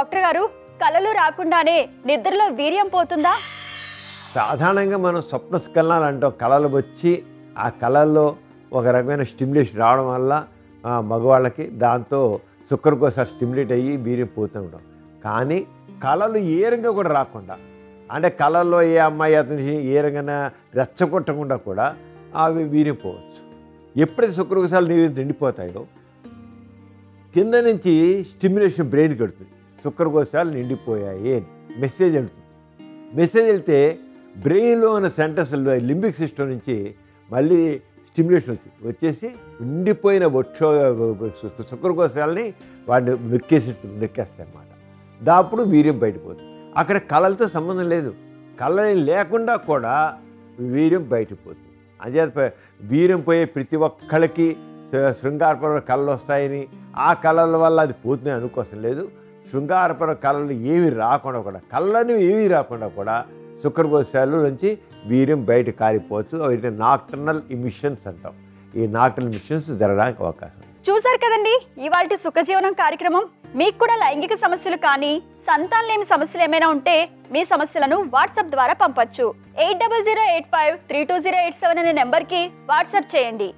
Doctor గారు కలలు రాకుండానే నిద్రలో వీర్యం పోతుందా? సాధారణంగా మనం స్వప్న స్ఖలనాలు అంటాం. కళలు వచ్చి ఆ కళల్లో ఒక రకమైన స్టిమ్యులేషన్ రావడం వల్ల మగవాళ్ళకి దాంతో శుక్రకోశాలు స్టిమ్యులేట్ అయ్యి వీర్యం పోతూ ఉంటాం. కానీ కళలు ఏ రంగా కూడా రాకుండా, అంటే కళల్లో ఏ అమ్మాయి అతని ఏ రంగా రెచ్చగొట్టకుండా కూడా అవి వీర్యం పోవచ్చు. ఎప్పుడైతే శుక్రకోశాలు నీరు నిండిపోతాయో కింద నుంచి స్టిమ్యులేషన్ బ్రెయిన్ కడుతుంది, శుక్రకోశాలు నిండిపోయాయి అని మెసేజ్ వెళ్తుంది. మెసేజ్ వెళ్తే బ్రెయిన్లో ఉన్న సెంటర్స్ లింబిక్ సిస్టమ్ నుంచి మళ్ళీ స్టిమ్యులేషన్ వచ్చేసి నిండిపోయిన శుక్రకోశాలని వాటిని నొక్కేస్తాయి అన్నమాట. దాప్పుడు వీర్యం బయటపోతుంది. అక్కడ కళలతో సంబంధం లేదు, కళలు లేకుండా కూడా వీర్యం బయటపోతుంది. అంచేత వీర్యం పోయే ప్రతి ఒక్కళ్ళకి శృంగారపర కళలు వస్తాయని ఆ కళల వల్ల అది పోతున్నాయి అనుకోసం లేదు. శృంగారపర కళలు ఏవి రాకుండా కూడా, కళ్ళని ఏవి రాకుండా కూడా శుక్రకోశాల నుంచి వీర్యం బయట కారిపోవచ్చు. వీటిని నాక్టర్నల్ ఎమిషన్స్ అంటాం. ఈ నాక్టర్నల్ ఎమిషన్స్ జరగడానికి అవకాశం. చూసారు కదండి ఇవాల్టి సుఖజీవనం కార్యక్రమం. మీకు కూడా లైంగిక సమస్యలు కానీ సంతానలేమి సమస్యలు ఏమైనా ఉంటే మీ సమస్యలను వాట్సాప్ ద్వారా పంపొచ్చు. 8008532087 అనే నెంబర్కి వాట్సాప్ చేయండి.